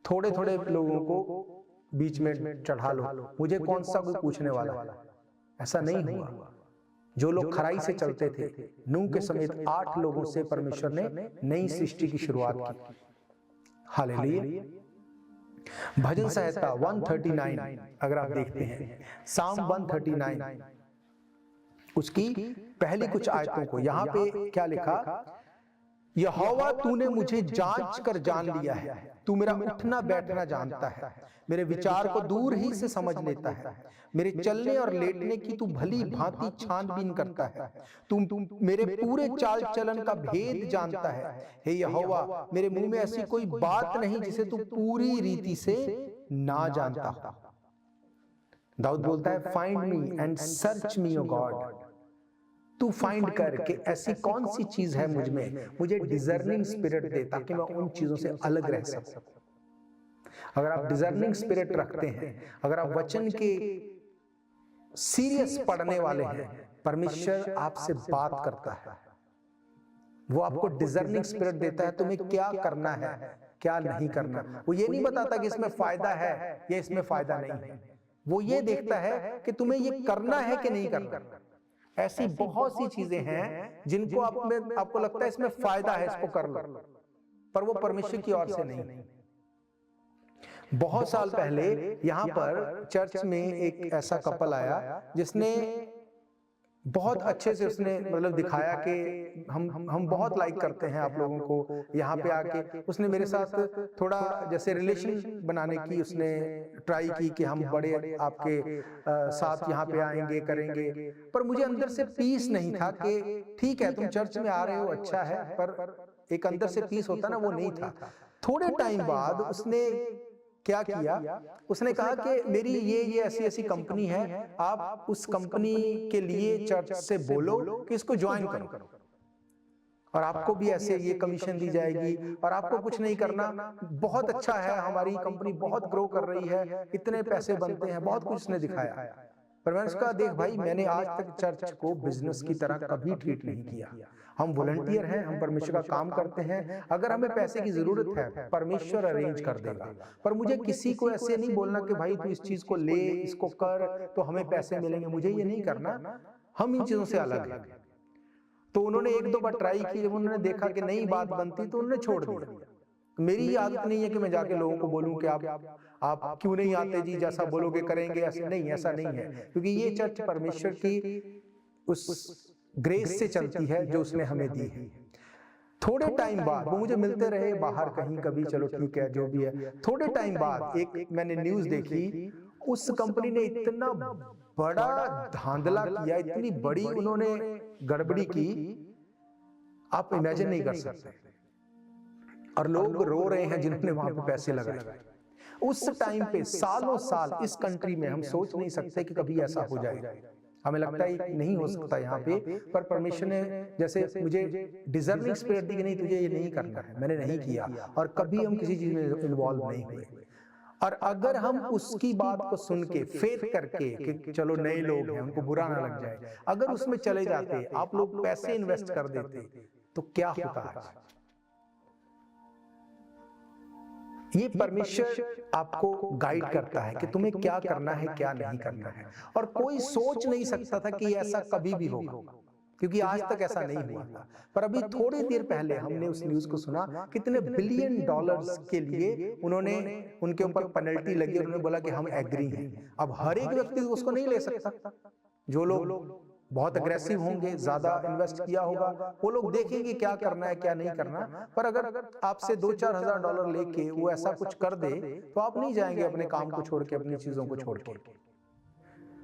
थोड़े थोड़े लोगों को बीच में चढ़ा लो, मुझे कौन सा कोई पूछने वाला। ऐसा नहीं हुआ। जो लोग खराई से चलते थे, नूह के समेत 8 लोगों से परमेश्वर ने नई सृष्टि की शुरुआत की। हालेलुया। भजन संहिता 139 अगर आप देखते हैं, साम 139 उसकी पहली कुछ आयतों को यहाँ पे क्या लिखा, यहोवा तूने मुझे जांच कर जान लिया है, तू मेरा उठना बैठना जानता है, मेरे विचार को दूर ही से समझ लेता है, मेरे चलने और लेटने की तू भली भांति छानबीन करता है, तू मेरे पूरे चाल चलन का भेद जानता है। हे यहोवा, मेरे मुंह में ऐसी कोई बात नहीं जिसे तू पूरी रीति से ना जानता हो। दाऊद बोलता है, find me and search me O God, तू फाइंड कर कि ऐसी कौन सी चीज है मुझ में, मुझे डिजर्निंग स्पिरिट दे ताकि मैं उन चीजों से अलग रह सकूं। अगर आप डिजर्निंग स्पिरिट रखते हैं, अगर आप वचन के सीरियस पढ़ने वाले हैं, परमेश्वर आपसे बात करता है, वो आपको डिजर्निंग स्पिरिट देता है, तुम्हें क्या करना है क्या नहीं करना। वो ये नहीं बताता कि इसमें फायदा है या इसमें फायदा नहीं है, वो ये देखता है कि तुम्हें ये करना है कि नहीं करना। ऐसी बहुत सी चीजें हैं जिनको आपको लगता है इसमें फायदा है, इसको कर लो, पर वो परमेश्वर की ओर से नहीं। बहुत साल पहले यहां पर चर्च में एक ऐसा कपल आया जिसने बहुत अच्छे से उसने मतलब दिखाया कि हम बहुत लाइक करते हैं आप लोगों को। यहाँ पे आके उसने मेरे साथ थोड़ा जैसे रिलेशन बनाने की उसने ट्राई की कि हम बड़े आपके साथ यहाँ पे आएंगे करेंगे, पर मुझे अंदर से पीस नहीं था कि ठीक है तुम चर्च में आ रहे हो अच्छा है, पर एक अंदर से पीस होता ना, वो नहीं था। थोड़े टाइम बाद उसने क्या किया, उसने कहा कि मेरी ये ऐसी ऐसी कंपनी है, आप उस कंपनी के लिए चर्च से बोलो कि इसको ज्वाइन करो और आपको भी ऐसे ये कमीशन दी जाएगी और आपको कुछ नहीं करना, बहुत अच्छा है, हमारी कंपनी बहुत ग्रो कर रही है, इतने पैसे बनते हैं, बहुत कुछ उसने दिखाया। पर मैंने उसका देख भाई, मैंने आज तक चर्च को बिजनेस की तरह कभी ट्रीट नहीं किया। हम वॉलंटियर हैं, हम परमेश्वर का काम करते हैं, अगर हमें पैसे की जरूरत है परमेश्वर अरेंज कर देगा, पर मुझे किसी को ऐसे नहीं बोलना कि भाई तू इस चीज को ले, इसको कर तो हमें पैसे मिलेंगे, मुझे ये नहीं करना, हम इन चीजों से अलग हैं। तो उन्होंने एक दो बार ट्राई की, जब उन्होंने देखा कि नहीं बात बनती तो उन्होंने छोड़ दिया। मेरी ये आदत नहीं है कि मैं जाके लोगों को बोलूं कि आप क्यों नहीं आते जी, जैसा बोलोगे करेंगे, ऐसे नहीं, ऐसा नहीं है, क्योंकि ये चर्च परमेश्वर की उस ग्रेस से चलती है जो उसने हमें दी है। थोड़े टाइम बाद वो मुझे मिलते रहे बाहर कहीं कभी, चलो ठीक है जो भी है। थोड़े टाइम बाद एक मैंने न्यूज देखी, उस कंपनी ने इतना बड़ा धांधला किया, इतनी बड़ी उन्होंने गड़बड़ी की, आप इमेजिन नहीं कर सकते। और लोग रो रहे हैं जिन्होंने वहां पे पैसे लगाए। उस टाइम पे सालों साल इस कंट्री में हम सोच नहीं सकते कि कभी ऐसा हो जाएगा, हमें लगता है नहीं हो सकता यहाँ पे, पर परमेश्वर ने जैसे मुझे डिजर्निंग स्पिरिट दी कि नहीं तुझे ये नहीं करना है, मैंने नहीं किया और कभी हम किसी चीज में इन्वॉल्व नहीं हुए। और अगर हम उसकी बात को सुन के फेथ करके कि चलो नए लोग हैं उनको बुरा ना लग जाए, अगर उसमें चले जाते, आप लोग पैसे इन्वेस्ट कर देते, तो क्या होता है। ये परमेश्वर आपको गाइड करता है कि तुम्हें क्या करना है क्या नहीं करना है, और कोई सोच नहीं सकता था कि ऐसा कभी भी होगा, क्योंकि आज तक ऐसा नहीं हुआ था। पर अभी थोड़ी देर पहले हमने उस न्यूज को सुना, कितने बिलियन डॉलर्स के लिए उन्होंने उनके ऊपर पेनल्टी लगी और उन्होंने बोला कि हम एग्री हैं। अब हर एक व्यक्ति उसको नहीं ले सकता, जो लोग बहुत अग्रेसिव होंगे, ज्यादा इन्वेस्ट किया होगा, वो लोग देखेंगे क्या करना है क्या नहीं करना। पर अगर आपसे 2-4 हजार डॉलर लेके वो ऐसा कुछ कर दे तो आप नहीं जाएंगे अपने काम को छोड़ के, अपनी चीजों को छोड़ के।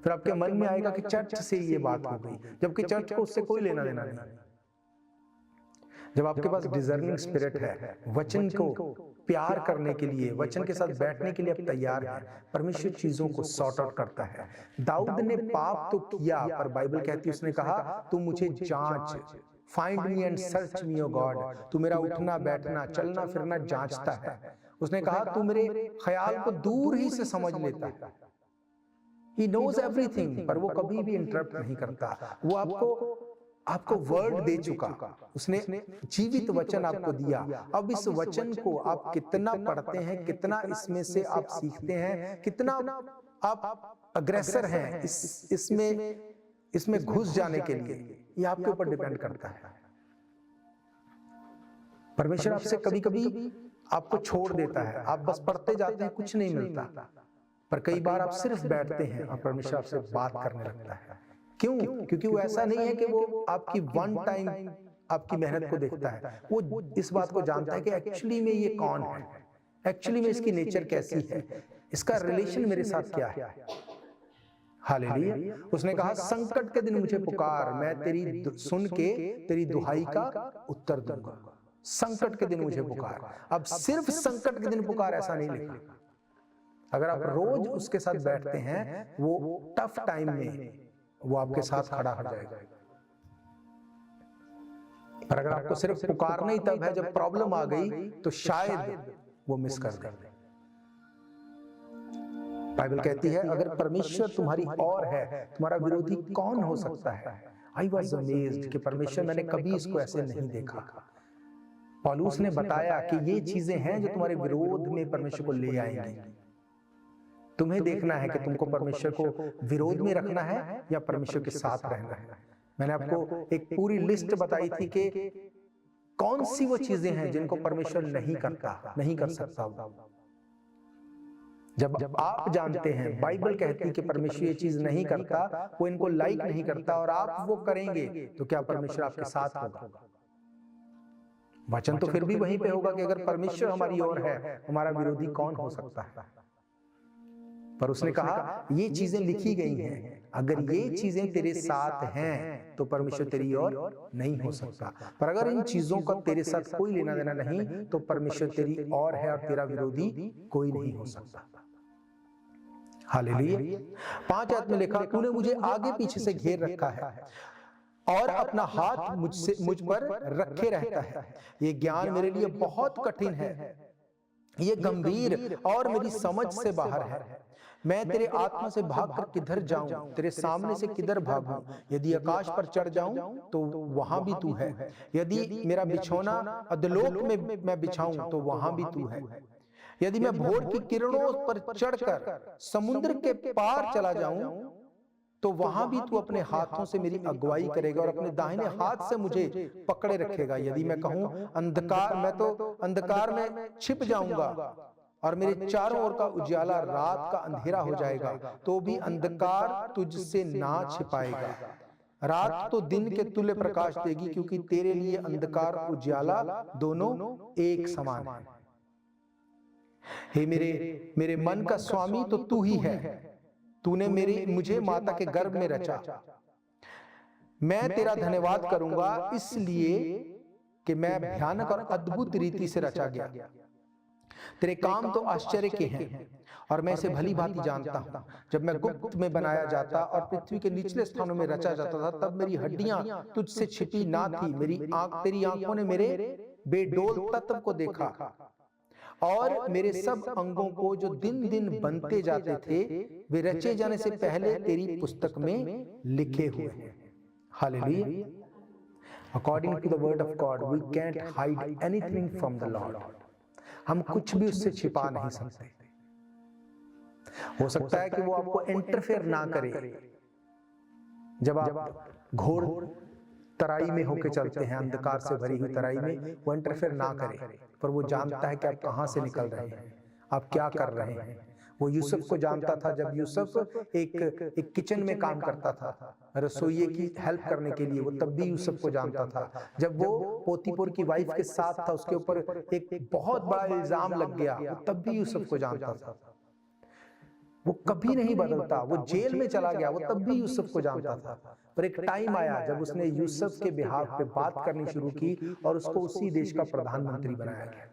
फिर आपके मन में आएगा कि चर्च से ये बात हो गई, जबकि चर्च को उससे कोई लेना देना नहीं। जब आपके पास डिजर्निंग स्पिरिट है, वचन को प्यार करने के लिए, वचन के साथ बैठने के लिए आप तैयार हैं, परमेश्वर चीजों को सॉर्ट आउट करता है। दाऊद ने पाप तो किया, पर बाइबल कहती है उसने कहा तू मुझे जांच, find me and search me O God, तू मेरा उठना बैठना चलना फिरना जांचता है। उसने कहा तू मेरे ख्याल को दूर ही से समझ लेता है। He knows everything, पर वो कभी भी इंटरप्ट नहीं करता। वो आपको वर्ड दे चुका, उसने जीवित वचन आपको दिया। अब इस वचन को आप कितना पढ़ते हैं, कितना इसमें से आप सीखते हैं, कितना आप अग्रेसर हैं इसमें घुस जाने के लिए, ये आपके ऊपर डिपेंड करता है। परमेश्वर आपसे कभी कभी आपको छोड़ देता है, आप बस पढ़ते जाते हैं, कुछ नहीं मिलता। पर कई बार आप सिर्फ बैठते हैं और परमेश्वर आपसे बात करने लगता है। क्यों? क्योंकि वो ऐसा नहीं है कि वो आपकी वन टाइम आपकी मेहनत को देखता है, वो इस बात को जानता है कि एक्चुअली में ये कौन है, एक्चुअली में इसकी नेचर कैसी है, इसका रिलेशन मेरे साथ क्या है। हालेलुया। उसने कहा संकट के दिन मुझे पुकार, मैं तेरी सुन के तेरी दुहाई का उत्तर दूंगा। संकट के दिन मुझे पुकार। अब सिर्फ संकट के दिन पुकार ऐसा नहीं लिखा। अगर आप रोज उसके साथ बैठते हैं, वो टफ टाइम में वो आपके साथ खड़ा हो जाएगा। पर अगर आपको सिर्फ पुकारना ही तब है जब प्रॉब्लम आ गई, तो शायद वो मिस कर दे। बाइबल कहती है अगर परमेश्वर तुम्हारी ओर है, तुम्हारा विरोधी कौन हो सकता है। आई वॉज अमेज्ड कि परमेश्वर, मैंने कभी इसको ऐसे नहीं देखा। पौलुस ने बताया कि ये चीजें हैं जो तुम्हारे विरोध में परमेश्वर को ले आएंगी। तुम्हें देखना है कि तुमको परमेश्वर को विरोध में रखना है या परमेश्वर के साथ रहना है। मैंने आपको एक पूरी लिस्ट बताई थी कि कौन सी वो चीजें हैं जिनको परमेश्वर नहीं करता, नहीं कर सकता। जब आप जानते हैं, बाइबल कहती है कि परमेश्वर ये चीज नहीं करता, वो इनको लाइक नहीं करता, और आप वो करेंगे, तो क्या परमेश्वर आपके साथ होगा? वचन तो फिर भी वहीं पे होगा कि अगर परमेश्वर हमारी ओर है, हमारा विरोधी कौन हो सकता है। पर उसने कहा ये चीजें लिखी गई हैं, अगर ये चीजें तेरे साथ हैं तो परमेश्वर तेरी ओर नहीं हो सकता। पर अगर इन चीजों का तेरे साथ कोई लेना देना नहीं, तो परमेश्वर तेरी ओर है और तेरा विरोधी कोई नहीं हो सकता। हालेलुया। 5 आयत में लिखा, तूने मुझे आगे पीछे से घेर रखा है और अपना हाथ मुझ पर रखे रहता है। ये ज्ञान मेरे लिए बहुत कठिन है, ये गंभीर और मेरी समझ से बाहर है। मैं तेरे आत्मा से भागकर किधर जाऊं, तेरे सामने से किधर भागूं। यदि आकाश पर चढ़ जाऊं तो वहां भी तू है, यदि मेरा बिछौना अधोलोक में मैं बिछाऊं तो वहां भी तू है। यदि मैं भोर की किरणों पर चढ़कर समुद्र के पार चला जाऊं तो वहां भी तू अपने हाथों से मेरी अगुवाई करेगा और अपने दाहिने हाथ से मुझे पकड़े रखेगा। यदि मैं कहूं अंधकार, मैं तो अंधकार में छिप जाऊंगा और मेरे चारों ओर का उजाला रात का अंधेरा हो जाएगा, तो भी अंधकार तुझसे ना छिपाएगा। रात तो दिन के तुल्य प्रकाश देगी, क्योंकि तेरे लिए अंधकार उजाला दोनों एक समान है। हे मेरे मन का स्वामी तो तू ही है, तूने मुझे माता के गर्भ में रचा। मैं तेरा धन्यवाद करूंगा, इसलिए कि मैं भयानक और अद्भुत रीति से रचा गया। तेरे काम तो आश्चर्य के हैं और मैं इसे भली भांति जानता हूं। जब मैं गुप्त में बनाया जाता और पृथ्वी के निचले स्थानों में रचा जाता था, तब मेरी हड्डियां तुझसे छिपी ना थी। तेरी आंखों ने मेरे बेडोल तत्व को देखा और मेरे सब अंगों को जो दिन दिन बनते जाते थे, वे रचे जाने से पहले तेरी पुस्तक में लिखे हुए हैं। Hallelujah. According to the word of God we can't hide anything from the Lord. हम कुछ भी उससे छिपा नहीं सकते। हो सकता है कि वो आपको इंटरफेयर ना करे। जब आप घोर तराई में होके चलते हैं, अंधकार से भरी हुई तराई में, वो इंटरफेयर ना करे, पर वो जानता है कि आप कहां से निकल रहे हैं, आप क्या कर रहे हैं। वो यूसुफ को जानता था। जब यूसुफ एक किचन में काम करता था, रसोइये की हेल्प करने के लिए, वो तब भी यूसुफ को जानता था। जब वो पोतीपोर की वाइफ के साथ था, उसके ऊपर एक बहुत बड़ा इल्जाम लग गया, वो तब भी यूसुफ को जानता था। वो कभी नहीं बदलता। वो जेल में चला गया, वो तब भी यूसुफ को जानता था। पर एक टाइम आया जब उसने यूसुफ के बिहाफ पे बात करनी शुरू की और उसको उसी देश का प्रधानमंत्री बनाया गया।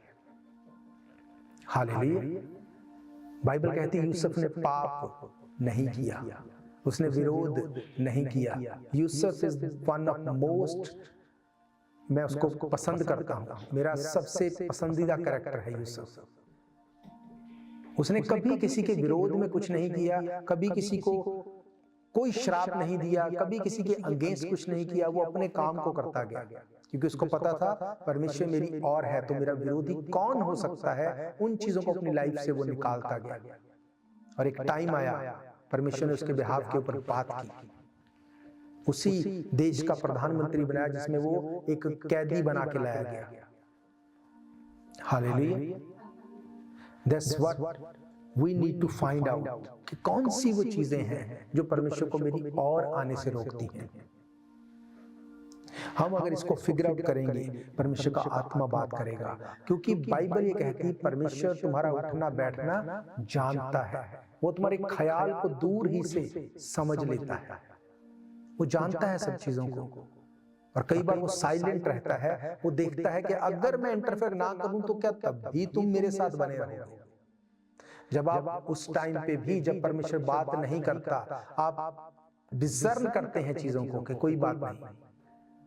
हालेलुया। बाइबल कहती है यूसुफ ने पाप नहीं किया, उसने विरोध नहीं किया। Yusuf is one of most, मैं उसको पसंद करता हूं, मेरा सबसे पसंदीदा कैरेक्टर है यूसुफ। उसने कभी किसी के विरोध में कुछ नहीं किया, कभी किसी को कोई श्राप नहीं दिया, कभी किसी के अगेंस्ट कुछ नहीं किया। वो अपने काम को करता गया, क्योंकि उसको पता था परमेश्वर मेरी ओर है, तो मेरा विरोधी कौन हो सकता है। उन चीजों को अपनी लाइफ से वो निकालता गया। और एक टाइम आया, परमेश्वर ने उसके बिहाफ के ऊपर बात की, उसी देश का प्रधानमंत्री बनाया जिसमें वो एक कैदी बना के लाया गया। Hallelujah. That's what we need to find out कि कौन सी वो चीजें हैं जो परमेश्वर को मेरी और आने से रोकती हैं। हम अगर इसको फिगर आउट करेंगे, परमेश्वर का आत्मा बात करेगा, क्योंकि बाइबल ये कहती है परमेश्वर तुम्हारा उठना बैठना जानता है। वो तुम्हारे ख्याल को दूर ही से समझ लेता है, वो जानता है सब चीजों को। और कई बार वो साइलेंट रहता है, वो देखता है कि अगर मैं इंटरफेयर ना करूं तो क्या तब भी तुम मेरे साथ बने रहोगे। जब आप उस टाइम पे भी, जब परमेश्वर बात नहीं करता, आप डिसर्न करते हैं चीजों को कि कोई बात नहीं,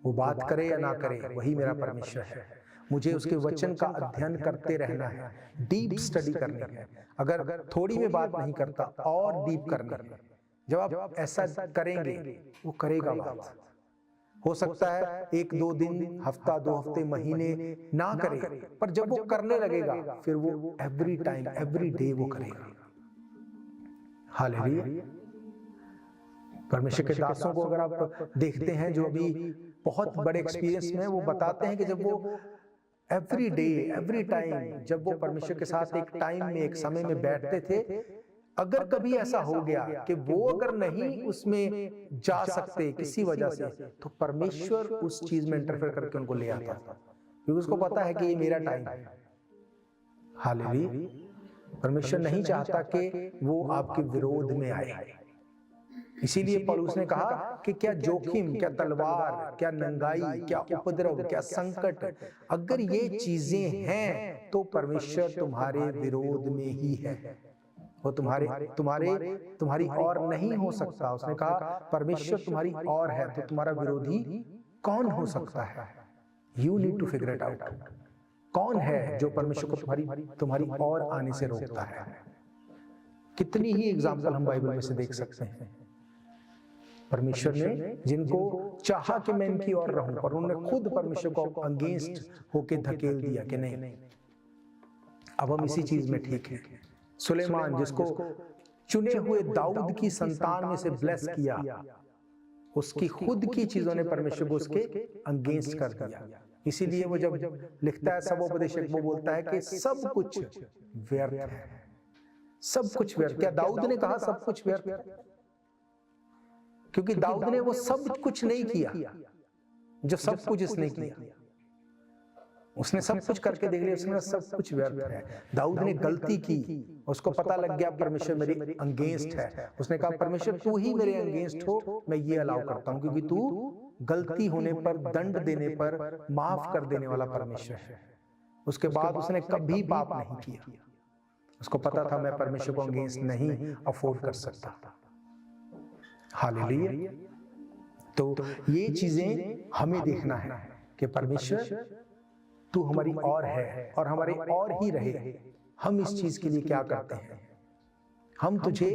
वो बात करे या ना करे, वही मेरा परमेश्वर है। मुझे उसके वचन का अध्ययन करते रहना है, डीप स्टडी करनी है। अगर थोड़ी में बात नहीं करता और डीप करनी है। जब आप ऐसा करेंगे, वो करेगा बात। हो सकता है 1-2 दिन, हफ्ता, 2 हफ्ते, महीने ना करे, पर जब वो करने लगेगा, फिर वो एवरी टाइम, एवरी डे वो करेगा। हालेलुया। परमेश्वर के दासों को अगर आप देखते हैं जो अभी बहुत बड़े एक्सपीरियंस में, वो बताते हैं कि जब वो एवरी डे, एवरी टाइम, जब वो परमेश्वर के साथ एक टाइम में, एक समय में बैठते थे, अगर कभी ऐसा हो गया कि वो अगर नहीं उसमें जा सकते किसी वजह से, तो परमेश्वर उस चीज में इंटरफेयर करके उनको ले आता था, क्योंकि उसको पता है कि ये मेरा टाइम है। हालेलुया। परमेश्वर नहीं चाहता कि वो आपके विरोध में आए। इसीलिए पौलुस ने कहा कि क्या जोखिम, क्या तलवार, क्या नंगाई, क्या उपद्रव, क्या संकट, अगर ये चीजें हैं तो परमेश्वर तुम्हारे विरोध में ही है। वो तुम्हारी और नहीं हो सकता। उसने कहा परमेश्वर तुम्हारी और है तो तुम्हारा विरोधी कौन हो सकता है। You need to figure it out, कौन है जो परमेश्वर को तुम्हारी और आने से रोकता है। कितनी ही एग्जाम्पल हम बाइबल में से देख सकते हैं। परमेश्वर ने जिनको चाहा कि मैं इनकी ओर रहूं, पर उन्होंने खुद परमेश्वर को अगेंस्ट होके धकेल दिया कि नहीं, अब हम इसी चीज में ठीक है। सुलेमान, जिसको चुने हुए दाऊद की संतान में से ब्लेस किया, उसकी खुद की चीजों ने परमेश्वर को उसके अगेंस्ट कर दिया। इसीलिए वो जब लिखता है सबोपदेशक, वो बोलता है कि सब कुछ व्यर्थ है, सब कुछ व्यर्थ। क्या दाऊद ने कहा सब कुछ व्यर्थ? क्योंकि दाऊद ने वो सब कुछ नहीं किया जो सब कुछ इसने किया। उसने सब कुछ करके देख लिया, उसने सब कुछ व्यर्थ है। दाऊद ने गलती की, उसको पता लग गया परमेश्वर मेरे अगेंस्ट है। उसने कहा परमेश्वर तू ही मेरे अगेंस्ट हो, मैं ये अलाउ करता हूं, क्योंकि तू गलती होने पर, दंड देने पर माफ कर देने वाला परमेश्वर है। उसके बाद उसने कभी पाप नहीं किया। उसको पता था मैं परमेश्वर को अगेंस्ट नहीं अफोर्ड कर सकता। हालेलुया। तो ये चीजें हमें देखना है कि परमेश्वर तू हमारी और है और हमारे और ही रहे। हम इस चीज के लिए क्या करते हैं? हम तुझे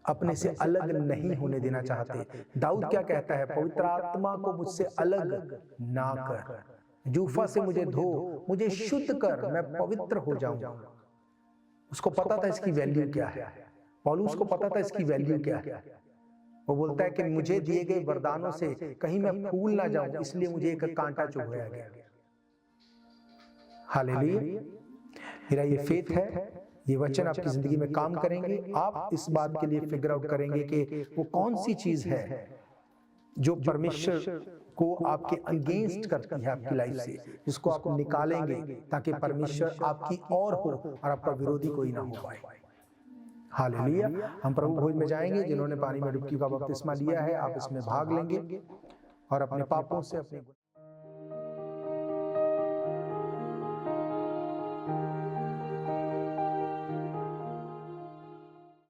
अपने से अलग नहीं होने देना चाहते। दाऊद क्या कहता है? पवित्र आत्मा को मुझसे अलग ना कर, जूफा से मुझे धो, मुझे शुद्ध कर, मैं पवित्र हो जाऊं। उसको पता था इसकी वैल्यू क्या है। पौलुस को पता था इसकी वैल्यू क्या है। वो बोलता है कि मुझे दिए गए वरदानों से कहीं मैं फूल ना जाऊं, इसलिए मुझे एक कांटा चुभवाया गया। हालेलुया। मेरा ये फेथ है, ये वचन आपकी जिंदगी में काम करेंगे। आप इस बात के लिए फिगर आउट करेंगे कि वो कौन सी चीज है जो परमेश्वर को आपके अगेंस्ट करती है आपकी लाइफ से, जिसको आप निकालेंगे ताकि परमेश्वर आपकी और हो और आपका विरोधी कोई ना हो पाए। हालेलुया। हम प्रभु भोज में जाएंगे। जिन्होंने पानी में डुबकी का बपतिस्मा लिया है, आप इसमें भाग लेंगे और अपने पापों से अपने